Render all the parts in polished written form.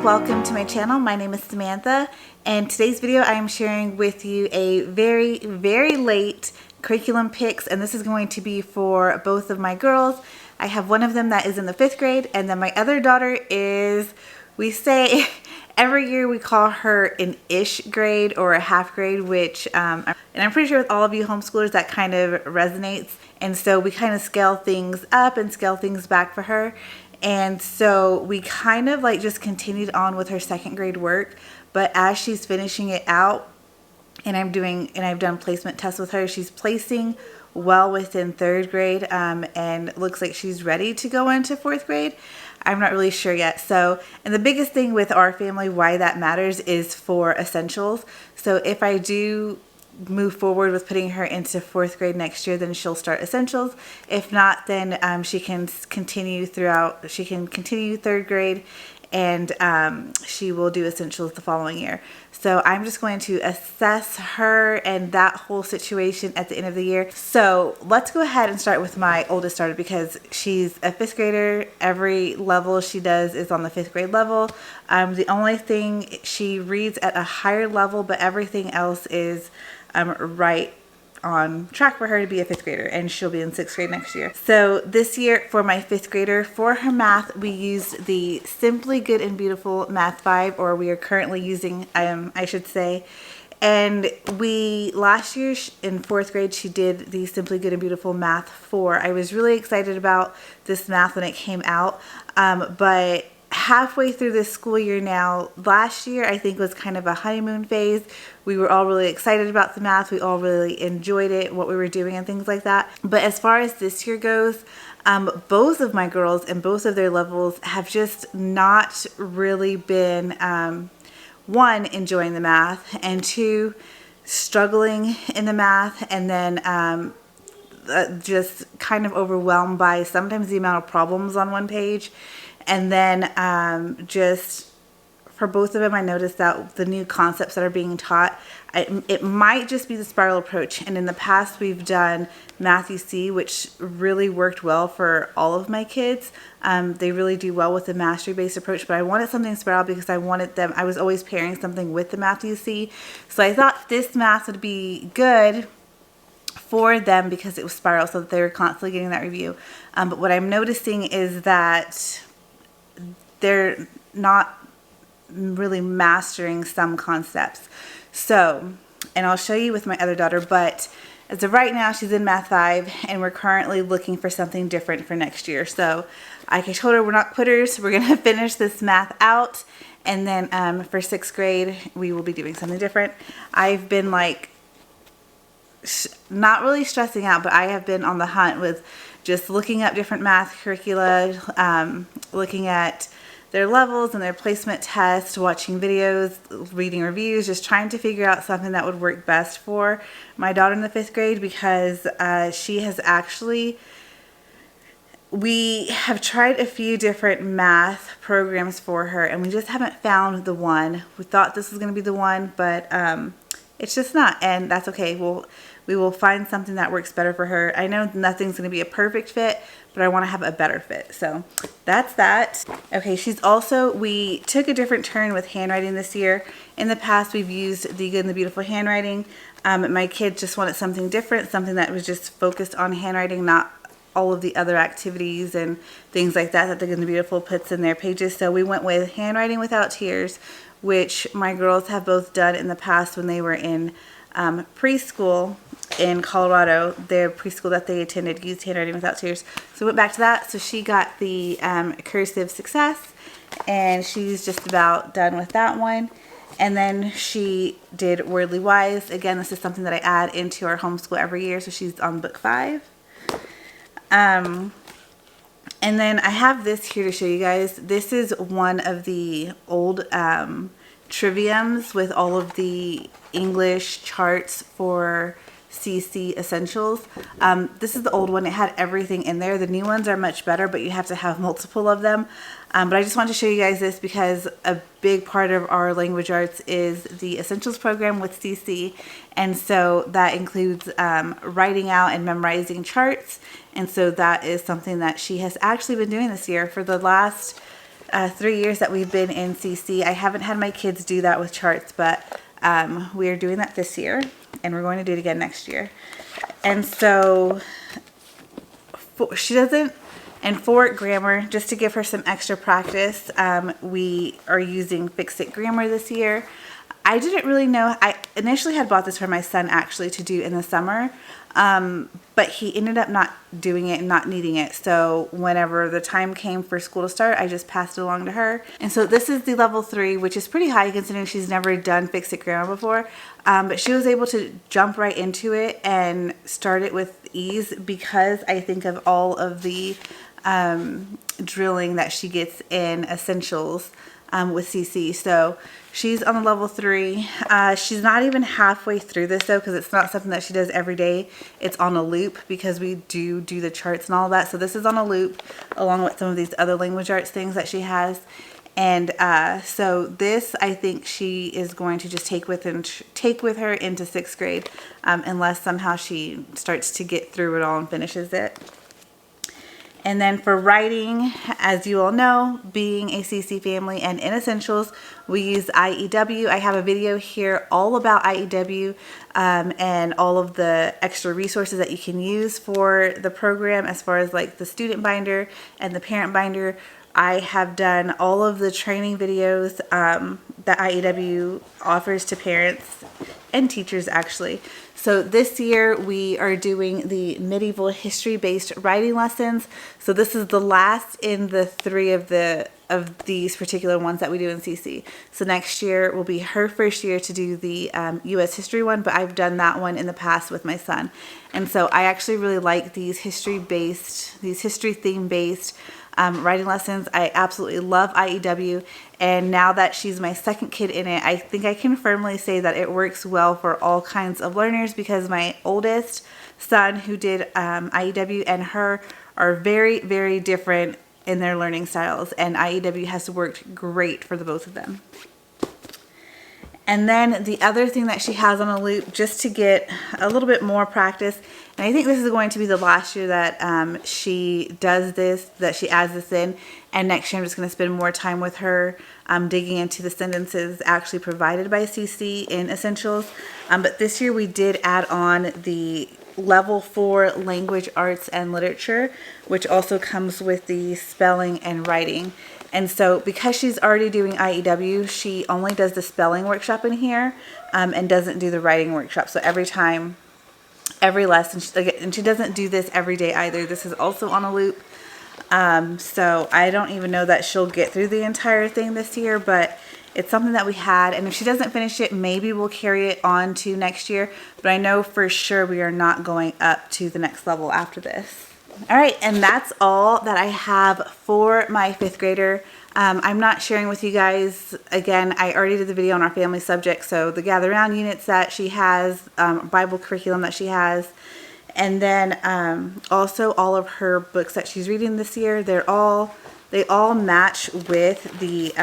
welcome to my channel. My name is Samantha, and today's video I am sharing with you a very late curriculum picks, and this is going to be for both of my girls. I have one of them that is in the 5th grade, and then my other daughter is, we say every year we call her an ish grade or a half grade, which and I'm pretty sure with all of you homeschoolers that kind of resonates, and so we kind of scale things up and scale things back for her. And so we kind of like just continued on with her 2nd grade work, but as she's finishing it out and I've done placement tests with her, she's placing well within 3rd grade, and looks like she's ready to go into 4th grade. I'm not really sure yet. So, and the biggest thing with our family, why that matters, is for essentials. So if I do move forward with putting her into 4th grade next year, then she'll start essentials. If not, then she can continue 3rd grade, and she will do essentials the following year. So I'm just going to assess her and that whole situation at the end of the year. So let's go ahead and start with my oldest daughter, because she's a 5th grader. Every level she does is on the 5th grade level. The only thing, she reads at a higher level, but everything else is right on track for her to be a 5th grader, and she'll be in 6th grade next year. So this year for my 5th grader, for her math, we used the Simply Good and Beautiful Math 5, or we are currently using, I should say. And last year in 4th grade, she did the Simply Good and Beautiful Math 4. I was really excited about this math when it came out, but halfway through this school year now, last year I think was kind of a honeymoon phase. We were all really excited about the math. We all really enjoyed it, what we were doing and things like that. But as far as this year goes, both of my girls and both of their levels have just not really been, one, enjoying the math, and two, struggling in the math, and then just kind of overwhelmed by sometimes the amount of problems on one page. And then just for both of them, I noticed that the new concepts that are being taught, it might just be the spiral approach. And in the past, we've done Math-U-See, which really worked well for all of my kids. They really do well with the mastery-based approach, but I wanted something spiral because I was always pairing something with the Math-U-See. So I thought this math would be good for them because it was spiral, so that they were constantly getting that review. But what I'm noticing is that they're not really mastering some concepts. So, and I'll show you with my other daughter, but as of right now, she's in Math 5, and we're currently looking for something different for next year. So I told her we're not quitters. We're going to finish this math out, and then for 6th grade, we will be doing something different. I've been like, not really stressing out, but I have been on the hunt with just looking up different math curricula, looking at their levels and their placement tests, watching videos, reading reviews, just trying to figure out something that would work best for my daughter in the 5th grade, because she has actually, we have tried a few different math programs for her, and we just haven't found the one. We thought this was going to be the one, but it's just not, and that's okay. We will find something that works better for her. I know nothing's going to be a perfect fit, but I want to have a better fit. So that's that. Okay, we took a different turn with handwriting this year. In the past, we've used the Good and the Beautiful handwriting. My kids just wanted something different, something that was just focused on handwriting, not all of the other activities and things like that the Good and the Beautiful puts in their pages. So we went with Handwriting Without Tears, which my girls have both done in the past when they were in preschool in Colorado. Their preschool that they attended used Handwriting Without Tears. So we went back to that. So she got the Cursive Success, and she's just about done with that one. And then she did Wordly Wise. Again, this is something that I add into our homeschool every year. So she's on book 5. And then I have this here to show you guys. This is one of the old triviums with all of the English charts for CC Essentials. This is the old one. It had everything in there. The new ones are much better, but you have to have multiple of them. But I just wanted to show you guys this because a big part of our language arts is the Essentials program with CC. And so that includes writing out and memorizing charts. And so that is something that she has actually been doing this year for the last 3 years that we've been in CC. I haven't had my kids do that with charts, but we are doing that this year, and we're going to do it again next year. And so she doesn't, and for grammar, just to give her some extra practice, we are using Fix-It Grammar this year. I didn't really know. I initially had bought this for my son actually to do in the summer, but he ended up not doing it and not needing it. So whenever the time came for school to start, I just passed it along to her. And so this is the level 3, which is pretty high considering she's never done Fix-It Grammar before. But she was able to jump right into it and start it with ease because I think of all of the drilling that she gets in Essentials with CC. So she's on the level 3. She's not even halfway through this though, because it's not something that she does every day. It's on a loop because we do the charts and all that. So this is on a loop along with some of these other language arts things that she has. And so this, I think she is going to just take with her into 6th grade, unless somehow she starts to get through it all and finishes it. And then for writing, as you all know, being a CC family and in Essentials, we use IEW. I have a video here all about IEW and all of the extra resources that you can use for the program as far as like the student binder and the parent binder. I have done all of the training videos that IEW offers to parents and teachers actually. So this year we are doing the medieval history based writing lessons. So this is the last in the 3 of these particular ones that we do in CC. So next year will be her first year to do the US history one, but I've done that one in the past with my son. And so I actually really like these history theme based writing lessons. I absolutely love IEW, and now that she's my second kid in it, I think I can firmly say that it works well for all kinds of learners because my oldest son who did IEW and her are very, very different in their learning styles, and IEW has worked great for the both of them. And then the other thing that she has on a loop just to get a little bit more practice, and I think this is going to be the last year that she does this, that she adds this in, and next year I'm just going to spend more time with her digging into the sentences actually provided by CC in Essentials. But this year we did add on the level 4 language arts and literature, which also comes with the spelling and writing. And so because she's already doing IEW, she only does the spelling workshop in here and doesn't do the writing workshop. So every time, every lesson, and she doesn't do this every day either. This is also on a loop. So I don't even know that she'll get through the entire thing this year, but it's something that we had. And if she doesn't finish it, maybe we'll carry it on to next year. But I know for sure we are not going up to the next level after this. All right, and that's all that I have for my 5th grader. I'm not sharing with you guys, again, I already did the video on our family subject, so the Gather Round units that she has, Bible curriculum that she has, and then also all of her books that she's reading this year. They all match with the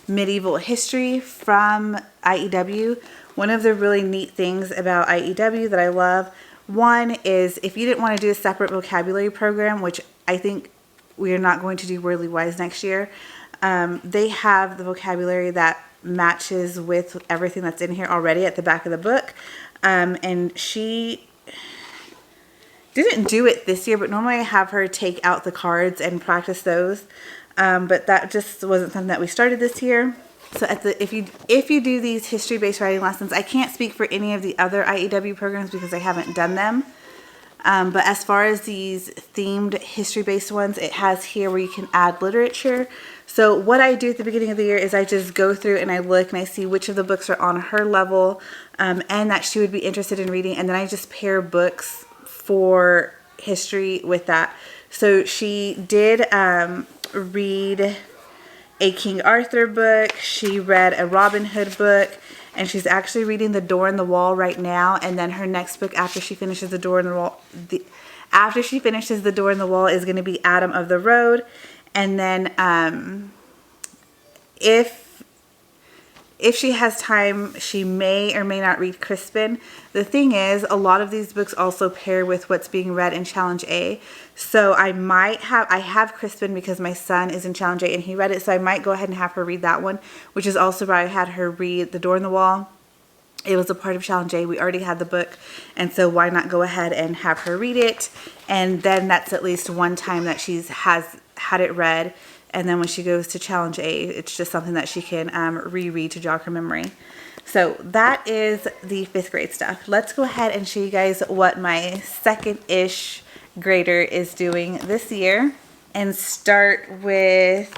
medieval history from IEW. One of the really neat things about IEW that I love, one is if you didn't want to do a separate vocabulary program, which I think we are not going to do Wordly Wise next year, they have the vocabulary that matches with everything that's in here already at the back of the book. And she didn't do it this year, but normally I have her take out the cards and practice those. But that just wasn't something that we started this year. So if you do these history-based writing lessons, I can't speak for any of the other IEW programs because I haven't done them. But as far as these themed history-based ones, it has here where you can add literature. So what I do at the beginning of the year is I just go through and I look and I see which of the books are on her level and that she would be interested in reading. And then I just pair books for history with that. So she did read a King Arthur book, she read a Robin Hood book, and she's actually reading The Door in the Wall right now. And then her next book after she finishes The Door in the Wall, is going to be Adam of the Road. And then if if she has time, she may or may not read Crispin. The thing is, a lot of these books also pair with what's being read in Challenge A. So I have Crispin because my son is in Challenge A and he read it. So I might go ahead and have her read that one, which is also why I had her read The Door in the Wall. It was a part of Challenge A. We already had the book. And so why not go ahead and have her read it? And then that's at least one time that has had it read. And then when she goes to Challenge A, it's just something that she can reread to jog her memory. So that is the 5th grade stuff. Let's go ahead and show you guys what my second-ish grader is doing this year. And start with,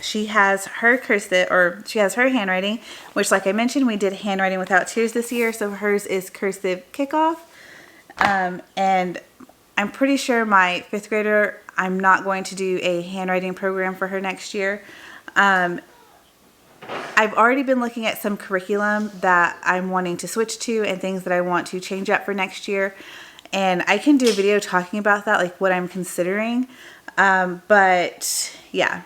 she has her cursive, or she has her handwriting, which like I mentioned, we did handwriting without tears this year. So hers is cursive kickoff. And I'm pretty sure my 5th grader, I'm not going to do a handwriting program for her next year. I've already been looking at some curriculum that I'm wanting to switch to and things that I want to change up for next year. And I can do a video talking about that, like what I'm considering. But yeah,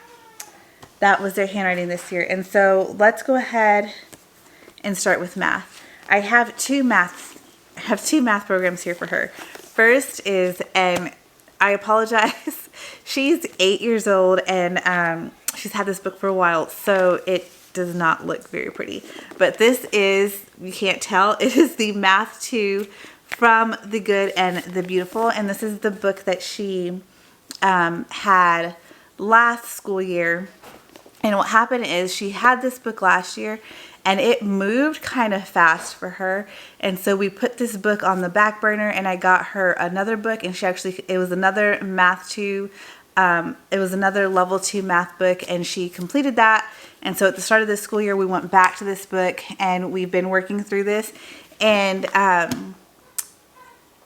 that was their handwriting this year. And so let's go ahead and start with math. I have two math programs here for her. First is, and I apologize, she's 8 years old and she's had this book for a while, so it does not look very pretty. But this is, you can't tell, it is the Math 2 from The Good and the Beautiful. And this is the book that she had last school year. And what happened is she had this book last year and it moved kind of fast for her. And so we put this book on the back burner and I got her another book, and it was another Math 2. It was another level 2 math book, and she completed that. And so at the start of this school year, we went back to this book and we've been working through this. And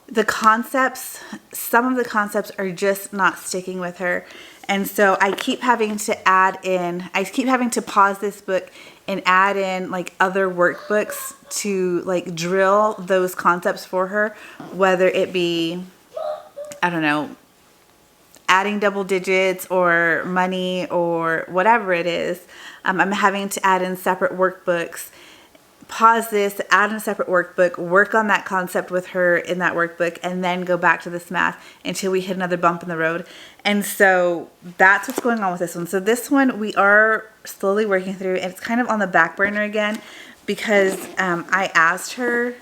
the concepts, some of the concepts are just not sticking with her. And so I keep having to pause this book and add in like other workbooks to like drill those concepts for her, whether it be, I don't know, adding double digits or money or whatever it is. I'm having to add in separate workbooks, pause this, add in a separate workbook, work on that concept with her in that workbook, and then go back to this math until we hit another bump in the road. And so that's what's going on with this one. So this one we are slowly working through, and it's kind of on the back burner again because I asked her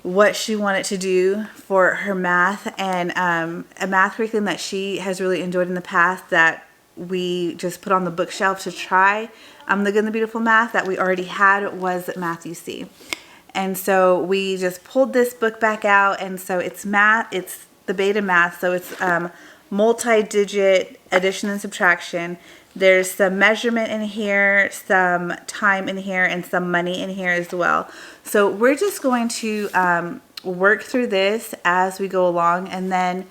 what she wanted to do for her math, and a math curriculum that she has really enjoyed in the past that we just put on the bookshelf to try. The Good and the Beautiful math that we already had was Math UC. And so we just pulled this book back out, and so it's math, it's the beta math, so it's multi-digit addition and subtraction. There's some measurement in here, some time in here, and some money in here as well. So we're just going to work through this as we go along, and then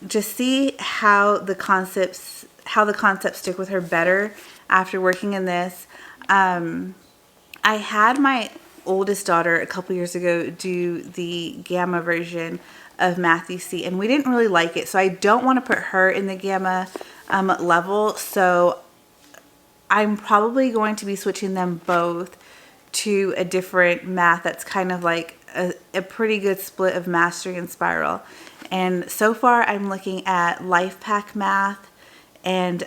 just see how the concepts stick with her better after working in this. I had my oldest daughter a couple years ago do the Gamma version of Math UC, and we didn't really like it, so I don't want to put her in the Gamma level. So I'm probably going to be switching them both to a different math that's kind of like a pretty good split of Mastery and Spiral. And so far I'm looking at Life Pack Math and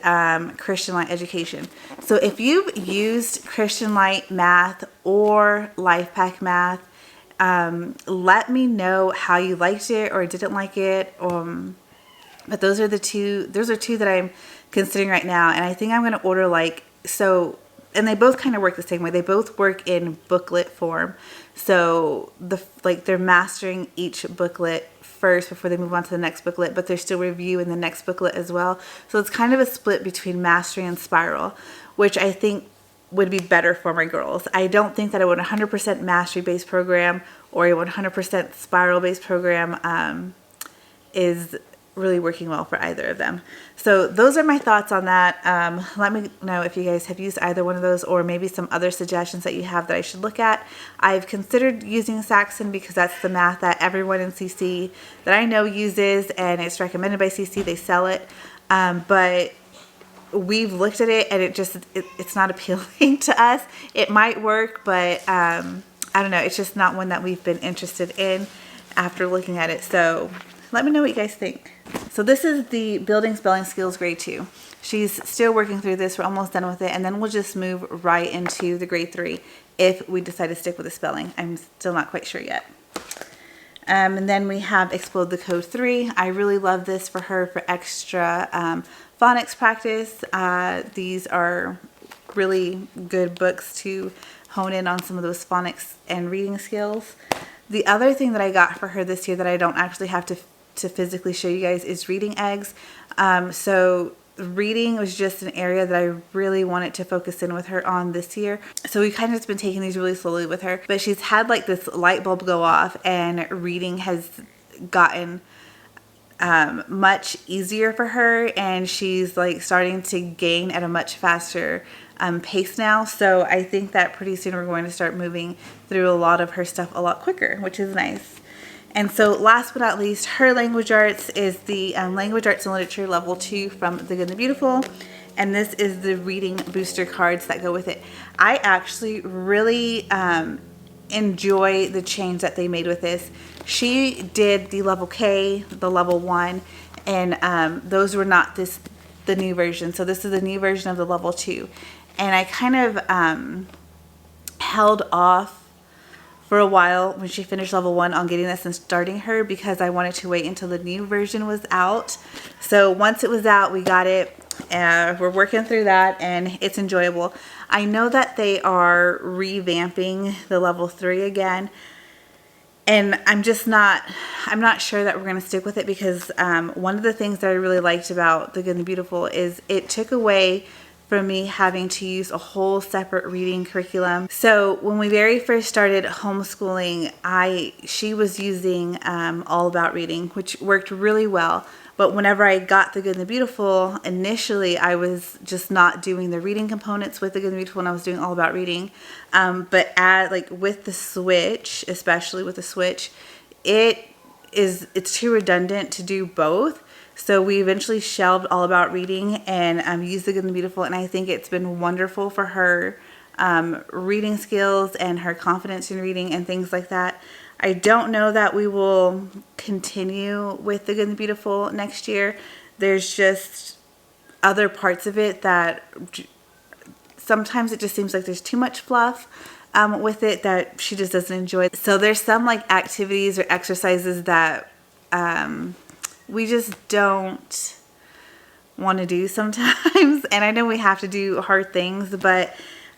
Christian Light Education. So if you've used Christian Light Math or Life Pack Math, let me know how you liked it or didn't like it. But those are two that I'm considering right now, and I think I'm going to order and they both kind of work the same way. They both work in booklet form. So they're mastering each booklet first before they move on to the next booklet, but they're still reviewing the next booklet as well. So it's kind of a split between Mastery and Spiral, which I think would be better for my girls. I don't think that a 100% Mastery-based program or a 100% Spiral-based program is really working well for either of them. So those are my thoughts on that. Let me know if you guys have used either one of those, or maybe some other suggestions that you have that I should look at. I've considered using Saxon because that's the math that everyone in CC that I know uses, and it's recommended by CC. They sell it. But we've looked at it and it's not appealing to us. It might work, but I don't know. It's just not one that we've been interested in after looking at it. So let me know what you guys think. So this is the Building Spelling Skills Grade 2. She's still working through this. We're almost done with it. And then we'll just move right into the Grade 3 if we decide to stick with the spelling. I'm still not quite sure yet. And then we have Explode the Code 3. I really love this for her for extra phonics practice. These are really good books to hone in on some of those phonics and reading skills. The other thing that I got for her this year that I don't actually have to physically show you guys is reading eggs. So reading was just an area that I really wanted to focus in with her on this year. So we kind of just been taking these really slowly with her, but she's had like this light bulb go off, and reading has gotten much easier for her, and she's like starting to gain at a much faster pace now. So I think that pretty soon we're going to start moving through a lot of her stuff a lot quicker, which is nice. And so last but not least, her language arts is the Language Arts and Literature Level 2 from The Good and the Beautiful. And this is the reading booster cards that go with it. I actually really enjoy the change that they made with this. She did the Level K, the Level 1, and those were not the new version. So this is the new version of the Level 2. And I kind of held off for a while when she finished Level 1 on getting this and starting her, because I wanted to wait until the new version was out. So once it was out, we got it. We're working through that, and it's enjoyable. I know that they are revamping the Level 3 again, and I'm not sure that we're going to stick with it, because one of the things that I really liked about The Good and the Beautiful is it took away from me having to use a whole separate reading curriculum. So when we very first started homeschooling, she was using All About Reading, which worked really well. But whenever I got The Good and the Beautiful, initially I was just not doing the reading components with The Good and the Beautiful, and I was doing All About Reading. But with the switch, especially with the switch, it's too redundant to do both. So we eventually shelved All About Reading and used The Good and the Beautiful, and I think it's been wonderful for her reading skills and her confidence in reading and things like that. I don't know that we will continue with The Good and the Beautiful next year. There's just other parts of it that sometimes it just seems like there's too much fluff with it that she just doesn't enjoy. So there's some like activities or exercises that we just don't want to do sometimes. And I know we have to do hard things, but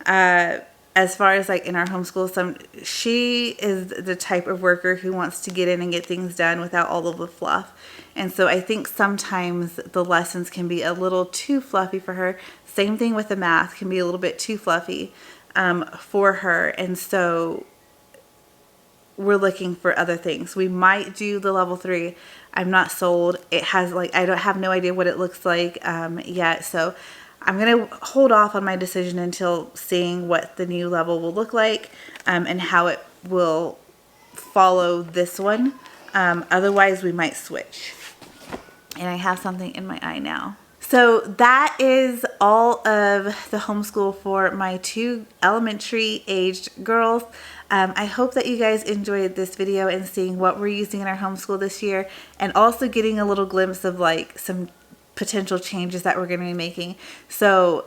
as far as like in our homeschool, she is the type of worker who wants to get in and get things done without all of the fluff. And so I think sometimes the lessons can be a little too fluffy for her. Same thing with the math, can be a little bit too fluffy for her. And so we're looking for other things. We might do the Level 3. I'm not sold. It has I don't have no idea what it looks like yet. So I'm going to hold off on my decision until seeing what the new level will look like and how it will follow this one. Otherwise, we might switch. And I have something in my eye now. So that is all of the homeschool for my 2 elementary aged girls. I hope that you guys enjoyed this video and seeing what we're using in our homeschool this year, and also getting a little glimpse of like some potential changes that we're going to be making. So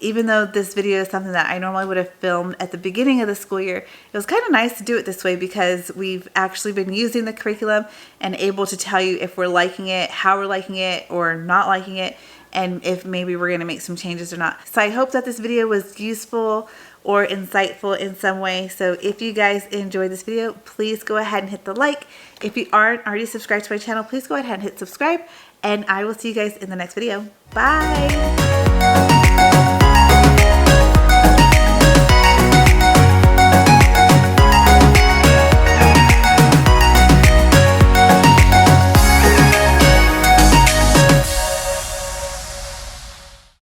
even though this video is something that I normally would have filmed at the beginning of the school year, it was kind of nice to do it this way because we've actually been using the curriculum and able to tell you if we're liking it, how we're liking it, or not liking it, and if maybe we're going to make some changes or not. So I hope that this video was useful or insightful in some way. So if you guys enjoyed this video, please go ahead and hit the like. If you aren't already subscribed to my channel, please go ahead and hit subscribe, and I will see you guys in the next video. Bye!